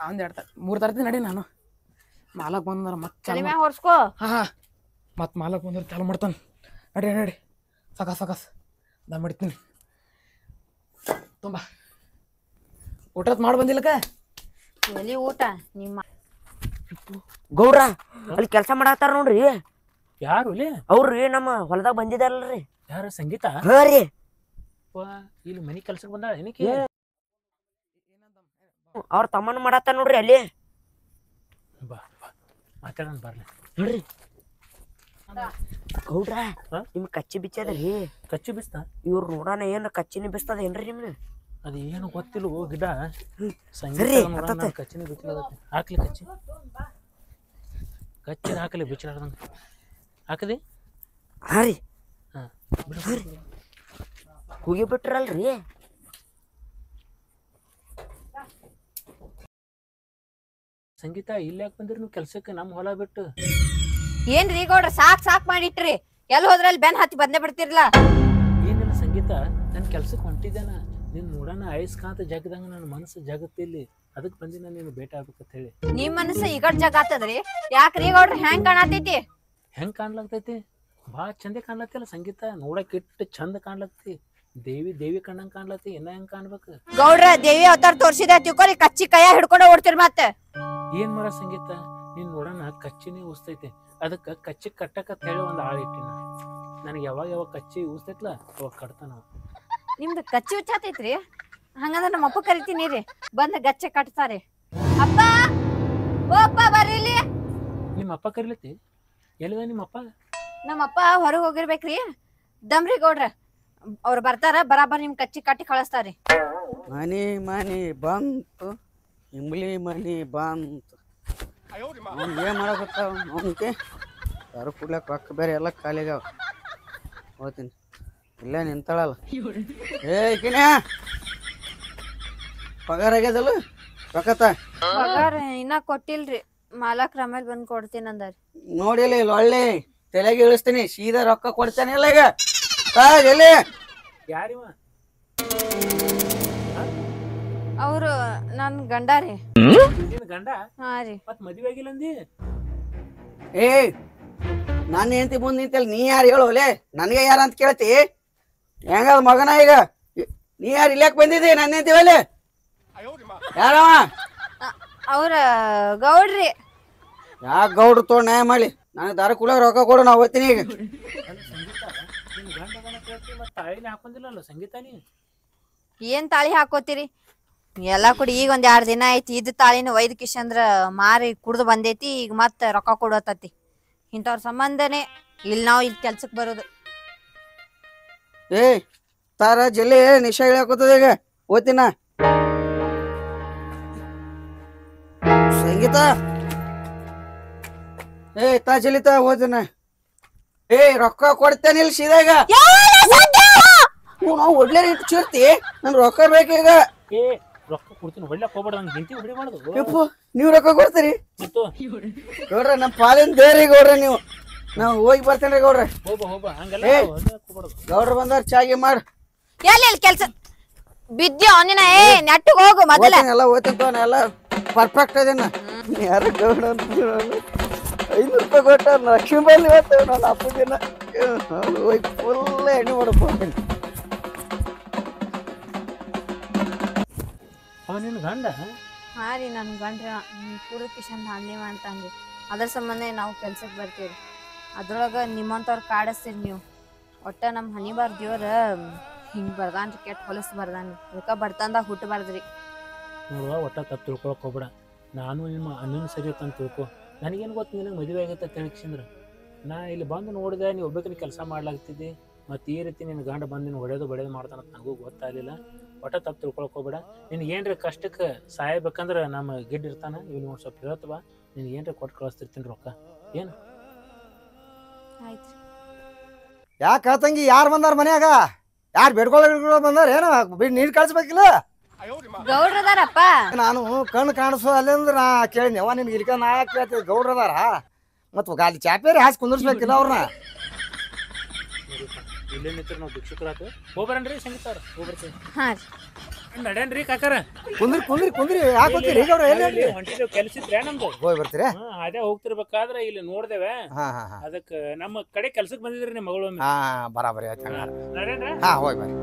ಒಂದು ಎರಡು ಮೂರು ತರ್ತೀನಿ ನಡಿ ನಾನು ಮಾಲಕ್ ಬಂದ್ರೆ ಮತ್ತೆ ತಲೆ ಮ್ಯಾಗ ಹೊರ್ಸ್ಕೋ. ಹಾಂ ಮತ್ತೆ ಮಾಲಕ್ ಬಂದ್ರೆ ಚಾಲು ಮಾಡ್ತಾನೆ ನಡಿ ಸಾಕಾಸ್ ದಮ್ ಇಡ್ತೀನಿ ತುಂಬ ಊಟದ ಮಾಡಿ ಬಂದಿಲ್ಲಕ್ಕ ಎಲ್ಲಿ ಊಟ ನಿಮ್ಮ ಗೌಡ್ರ ಅಲ್ಲಿ ಕೆಲಸ ಮಾಡತ್ತಾರ ನೋಡ್ರಿ ಯಾರು ಲೇ ಅವ್ರಿ ನಮ್ಮ ಹೊಲದಾಗ ಬಂದಿದಾರಲ್ರಿ ಯಾರು ಸಂಗೀತ ಹಾ ರೀ ಇಲ್ಲಿ ಮನಿ ಕೆಲ್ಸಕ್ಕೆ ಬಂದಾಳ ಏನಕ್ಕೆ ಅವ್ರ ತಮ್ಮನ ಮಾಡತ್ತಾರ ನೋಡ್ರಿ ಅಲ್ಲಿ ಬಾ ಮಾತಾಡೋಣ ಬರ್ಲಿ ನೋಡ್ರಿ ಗೌಡ್ರ ಹಾ? ನಿಮ್ ಕಚ್ಚಿ ಬಿಚ್ಚದ್ರಿ ಕಚ್ಚಿ ಬಿಸ್ತಾ ಇವ್ರು ನೋಡೋಣ ಏನ್ ಕಚ್ಚಿನಿ ಬಿಸ್ತದ ಏನ್ರಿ ನಿಮ್ನ ಅದು ಏನು ಗೊತ್ತಿಲ್ಲ ಗಿಡ ಸರಿ, ಸಂಗೀತ ಹತ್ತತ್ತೆ. ಕಚ್ಚಿನ ಬಿಚ್ಚಲಾಗತ್ತೆ ಹಾಕ್ಲಿ ಕಚ್ಚಿ ಹಾಕಲಿ ಬಿಚ್ಚಲಾರ್ದಂಗ ಹಾಕದಿ ಹಾ ರೀ ಹಾ ಹೋಗಿ ಬಿಟ್ರಲ್ರಿ ಸಂಗೀತ ಇಲ್ಲಿ ಯಾಕೆ ಬಂದಿರಿ ನೀವು ಕೆಲ್ಸಕ್ಕೆ ನಮ್ಮ ಹೊಲ ಬಿಟ್ಟು ಏನ್ರಿ ಗೌಡ್ರ ಸಾಕ್ ಮಾಡಿಟ್ರಿ ಎಲ್ಲಿ ಹೋದ್ರಲ್ಲಿ ಬೆನ್ ಹತ್ತಿ ಬಂದೇ ಬಿಡ್ತಿರ್ಲ. ಏನಿಲ್ಲ ಸಂಗೀತ ನನ್ನ ಕೆಲ್ಸಕ್ಕೆ ಹೊಂಟಿದ್ದೇನ ನಿನ್ ನೋಡೋಣ ಐಸ್ಕಾಂತ ಜಗದಂಗ ನನ್ನ ಮನಸ್ಸು ಜಗತ್ತಿಲ್ಲಿ ಅದಕ್ಕೆ ಬಂದಿನ ನೀನು ಭೇಟಿ ಆಗ್ಬೇಕಂತ ಹೇಳಿ ನಿಮ್ ಮನಸ್ಸ ಈಗಡ್ ಜಗ ಆತದ್ರಿ ಯಾಕ್ರಿ ಗೌಡ್ರ ಹೆಂಗ್ ಕಾಣತೈತಿ? ಹೆಂಗ್ ಕಾಣ್ಲಾಗ್ತೈತಿ ಭಾಳ ಚಂದ ಕಾಣ್ಲತ್ತಿಲ್ಲ ಸಂಗೀತ ನೋಡಕ್ ಇಟ್ಟು ಚಂದ ಕಾಣ್ಲತ್ತಿ ದೇವಿ ಕಣ್ಣಂಗ್ ಕಾಣ್ಲತ್ತಿ ಇನ್ನ ಹೆಂಗ್ ಕಾಣ್ಬೇಕು ಗೌಡ್ರ ದೇವಿ ಅವತಾರ ತೋರ್ಸಿದ ತಿಳ್ಕೊರಿ ಕಚ್ಚಿ ಕೈಯ ಹಿಡ್ಕೊಂಡ ಓಡ್ತಿರ್ ಮತ್ತೆ ಏನ್ ಮಾಡ ಸಂಗೀತ ನೀನ್ ನೋಡೋಣ ಕಚ್ಚಿನೇ ಉಸ್ತೈತಿ ಅದಕ್ಕ ಕಚ್ಚಿ ಕಟ್ಟಕತ್ ಹೇಳಿ ಒಂದ್ ಆಳ ಇಟ್ಟಿನ ನನಗೆ ಯಾವಾಗ ಕಚ್ಚಿ ಉಸ್ತೈತ್ಲ ಅವಾಗ ಕಟ್ತಾನ ನಿಮ್ದು ಕಚ್ಚಿ ಹುಚ್ಚಾತೈತ್ರಿ ಹಂಗಂದ್ರ ನಮ್ಮ ಅಪ್ಪ ಕರಿತೀನಿ ರೀ ಬಂದ ಗಚ್ಚೆ ಕಟ್ತಾರೆ. ಅಪ್ಪ ಓ ಅಪ್ಪ ಬರ್ರಿ ಇಲ್ಲಿ. ನಿಮ್ಮ ಅಪ್ಪ ಕರಿಲತ್ತಿ ಎಲ್ಲಿದ ನಿಮ್ಮ ಅಪ್ಪ ನಮ್ಮಪ್ಪ ಹೊರಗ್ ಹೋಗಿರ್ಬೇಕ್ರಿ ದಮ್ರಿ ಗೌಡ್ರ ಅವ್ರು ಬರ್ತಾರ ಬರಾಬರ್ ನಿಮ್ ಕಚ್ಚಿ ಕಟ್ಟಿ ಕಳಿಸ್ತಾರಿ. ಮನಿ ಬಂತು ಇಂಬ್ಲಿ ಮನಿ ಬಂತು ಏನ್ ಮಾಡಕತ್ತಾವ ಅವನಿಗೆ ಯಾರು ಕುಡ್ಲಕ್ ರೊಕ್ಕ ಬೇರೆ ಎಲ್ಲ ಖಾಲಿಗಾವ ಹೋಗ್ತೀನಿ ಇಲ್ಲೇ ನಿಂತಾಳಲ್ಲ ಏ ಕಿನ್ಯಾ ಪಗಾರ ಆಗ್ಯದಲ್ಲ ರೊಕ್ಕತ್ತ ಪಗಾರ ಇನ್ನ ಕೊಟ್ಟಿಲ್ರಿ ಮಾಲಕ್ರ ಆಮೇಲೆ ಬಂದ್ ಕೊಡ್ತೀನಿ ಅಂದಾರಿ. ನೋಡಿಲ್ಲ ಇಲ್ಲಿ ಒಳ್ಳೆ ತಲೆಗೆ ಇಳಿಸ್ತೀನಿ ಸೀದಾ ರೊಕ್ಕ ಕೊಡ್ತೇನೆ ಇಲ್ಲ ಈಗ ಎಲ್ಲಿ ಯಾರಿವ ಅವ್ರು ನನ್ ಗಂಡ ರೀ. ನಿನ್ ಗಂಡ ಹಾ ರೀ ಮತ್ ಮದ್ವೆ ಆಗಿಲ್ಲ ಅಂದಿ ಏ ನಾನು ಹೆಂಡತಿ ಮುಂದೆ ನಿಂತಲ್ಲ ನೀ ಯಾರು ಹೇಳೋಲೆ ನನಗೆ ಯಾರ ಅಂತ ಕೇಳ್ತಿ ಹೆಂಗದ ಮಗನ ಈಗ ನೀ ಯಾರು ಇಲ್ಯಾಕ್ ಬಂದಿದ್ದಿ ನನ್ನ ಹೆಂಡತಿ ಯಾರವ ಅವ್ರ ಗೌಡ್ರಿ. ಯಾಕೆ ಗೌಡ್ರು ತೊಗೊಂಡು ನ್ಯಾಯ ಮಾಡಿ ನನಗೆ ದಾರ ಕೂಡ ರೊಕ್ಕ ಕೊಡು ನಾ ಹೋಗ್ತೀನಿ ಈಗ ಸಂಗೀತ ನಿನ್ ಗಂಡ ಅದನ್ನ ಕೇಳ್ತಿ ಮತ್ ತಾಳಿನೇ ಹಾಕೊಂಡಿಲ್ಲಲ್ಲ ಸಂಗೀತ ನೀ ಏನ್ ತಾಳಿ ಹಾಕೋತೀರಿ ಎಲ್ಲಾ ಕೂಡಿ ಈಗ ಒಂದ್ 2 ದಿನ ಐತಿ ಇದ್ ತಾಳಿನ ಒಯ್ದ ಕಿಶಂದ್ರ ಮಾರಿ ಕುಡ್ದು ಬಂದೈತಿ ಈಗ ಮತ್ತ ರೊಕ್ಕ ಕೊಡತತಿ ಇಂಥವ್ರ ಸಂಬಂಧನೇ ಇಲ್ಲಿ ನಾವ್ ಇಲ್ಲಿ ಕೆಲ್ಸಕ್ ಬರೋದು. ಏ ತಾರ ಜಲ್ದಿ ನಿಶಾ ಇಳಾಕೋತದ ಈಗ ಓದ್ತೀನ ಸಂಗೀತ ಏ ತಾ ಜಲ್ದಿ ತಾ ಓದ್ತೀನ ಏ ರೊಕ್ಕ ಕೊಡ್ತೇನಿಲ್ಲ ಸೀದಾ ಈಗ ನಾವು ಒಳ್ಳೆ ಇಟ್ಟು ಚೀರ್ತಿ ನನ್ ರೊಕ್ಕ ಬೇಕೀಗ ಏ ರೊಕ್ಕ ಕೊಡ್ತೀನಿ ಹೊಡ್ಲಕ್ ಹೋಗ್ಬೇಡ ನಂಗೆ ಹಿಂತಿ ಹೊಡಿ ಮಾಡುದು ಯಪ್ಪ ನೀವ್ ರೊಕ್ಕ ಕೊಡ್ತೀರಿ ಮತ್ತು ಗೌಡ್ರ ನಮ್ಮ ಪಾಲಿನ ದೇವ್ರಿ ಗೌಡ್ರ ನೀವು ನಾವು ಹೋಗಿ ಬರ್ತೇನ್ರಿ ಗೌಡ್ರ ಹೋಗ ಹಂಗೆಲ್ಲ ಏ. ಹೋಗ್ಬಾರ್ದು ಗೌಡ್ರ ಬಂದಾರ ಚಾಗಿ ಮಾಡ್ ಎಲ್ಲಿ ಕೆಲ್ಸ ಬಿದ್ದಿ ಅವನಿನ ಏ ನೆಟ್ಟಿಗೆ ಹೋಗು ಮೊದಲ. ಎಲ್ಲ ಓದ್ತಿಂತ ಎಲ್ಲ ಪರ್ಫೆಕ್ಟ್ ಅದೇನ ಯಾರು ಗೌಡ ಅಂತ 500 ರೂಪಾಯಿ ಕೊಟ್ಟ ಲಕ್ಷ್ಮಿ ಬಲ್ಲಿ ಇವತ್ತು ನನ್ನ ಅಪ್ಪಗಿನ ಹೋಗಿ ಫುಲ್ ಎಣ್ಣೆ ಮಾಡಪ್ಪ ಅವ ನಿನ್ ಗಂಡ ಹಾ ರೀ ನನ್ ಗಂಡ್ರ ಪೂರ ಕಿಶನ್ ಧಾನ್ಯವ ಅಂತ ಅಂದ್ರಿ ಅದ್ರ ಸಂಬಂಧ ನಾವು ಕೆಲ್ಸಕ್ ಬರ್ತೀವ್ರಿ ಅದ್ರೊಳಗ ನಿಮ್ಮಂತವ್ರ ಕಾಡಸ್ತೀರಿ ನೀವು ಒಟ್ಟ ನಮ್ ಹನಿ ಬಾರ್ದಿವ್ರ ಹಿಂಗ್ ಬರ್ದಾನ್ರಿ ಕೆಟ್ಟ ಹೊಲಸ್ ಬರ್ದಾನ್ರಿ ಅದಕ್ಕ ಬರ್ತಂದಾಗ ಹುಟ್ಟಬಾರ್ದ್ರಿ. ನೋಡುವ ಒಟ್ಟ ತಪ್ಪು ತಿಳ್ಕೊಳಕ್ ಹೋಗ್ಬೇಡ ನಾನು ನಿಮ್ಮ ಅಣ್ಣನ ಸರಿ ಅಂತ ತಿಳ್ಕೊ ನನಗೇನು ಗೊತ್ತು ನಿನಗೆ ಮದುವೆ ಆಗೈತೆ ತಿಳಿಕ್ಷಂದ್ರೆ ನಾ ಇಲ್ಲಿ ಬಂದು ನೋಡಿದೆ ನೀವು ಒಬ್ಬಕ್ಕೆ ಕೆಲಸ ಮಾಡ್ಲಾಗ್ತಿದ್ದೆ ಮತ್ತು ಈ ರೀತಿ ನಿನ್ನ ಗಂಡ ಬಂದು ನೀನು ಹೊಡೆಯೋದು ಬಡಿಯೋದು ಮಾಡ್ತಾನಂತ ನನಗೂ ಗೊತ್ತಾಗಲಿಲ್ಲ ಒಟ್ಟ ತಪ್ಪು ತಿಳ್ಕೊಳಕ್ ಹೋಗ್ಬೇಡ ನಿನಗೆ ಏನ್ರಿ ಕಷ್ಟಕ್ಕೆ ಸಾಯಬೇಕಂದ್ರೆ ನಮ್ಮ ಗಿಡ್ ಇರ್ತಾನೆ ಇವ್ನು ಒಂದು ಸ್ವಲ್ಪ ಹೇಳ್ತವ ನಿನಗೆ ಏನ್ರಿ ಕೊಟ್ಟು ಕಳಿಸ್ತಿರ್ತೀನಿ ರೊಕ್ಕ ಏನು ಆಯ್ತ್ರಿ ಯಾಕ ತಂಗಿ ಯಾರು ಬಂದಾರ ಮನ್ಯಾಗ? ಯಾರು ಬೇಡ್ಕೊಳ್ಳೋ ಬಂದಾರ ಏನು? ನೀರು ಕಳ್ಸ್ಬೇಕಿಲ್ಲ? ಗೌಡ್ರದಾರಪ್ಪ. ನಾನು ಕಣ್ಣು ಕಾಣಿಸೋ ಅಲ್ಲಿಂದ್ರ ನಾ ಕೇಳಿದ್ನಿ ಅವ ನಿನ್ಗೆ ಇಲ್ಕ ನಾ ಯಾಕೆ ಕೇಳ್ತೀವಿ ಗೌಡ್ರದಾರ ಮತ್ತು ಗಾಲಿ ಚಾಪೇರಿ ಹಾಸಿ ಕುಂದಿರ್ಸ್ಬೇಕಿಲ್ಲ ಅವ್ರನ್ನ. ಇಲ್ಲೇ ನಿಂತ್ರ ನಾವು ಭಿಕ್ಷುಕರಾತು ಹೋಗ್ಬರನ್ರಿ ಸಂಗೀತಾರ ಹೋಗ್ಬರ್ತೀವಿ. ಹಾ ನಡೇನ್ರಿ ಕಾಕಾರ ಕುಂದ್ರಿ ಯಾಕೆ ಹೋಗ್ತೀರಿ ಗೌಡ್ರ? ಎಲ್ಲಿ ಹೊಂಟಿದ್ದೇವೆ ಕೆಲಸ ಇದ್ರೆ ನಮ್ದು ಹೋಗಿ ಬರ್ತೀರಿ? ಅದೇ ಹೋಗ್ತಿರ್ಬೇಕಾದ್ರೆ ಇಲ್ಲಿ ನೋಡ್ದೇವೆ ಹಾ ಹಾ ಹಾ ಅದಕ್ಕೆ ನಮ್ಮ ಕಡೆ ಕೆಲ್ಸಕ್ಕೆ ಬಂದಿದ್ರಿ ನಿಮ್ಮ ಮಗಳು ಹಾ ಬರಾಬರಿ ಆಯ್ತು. ನಡೇನ್ರ ಹಾ ಹೋಗಿ ಬರ್ರಿ.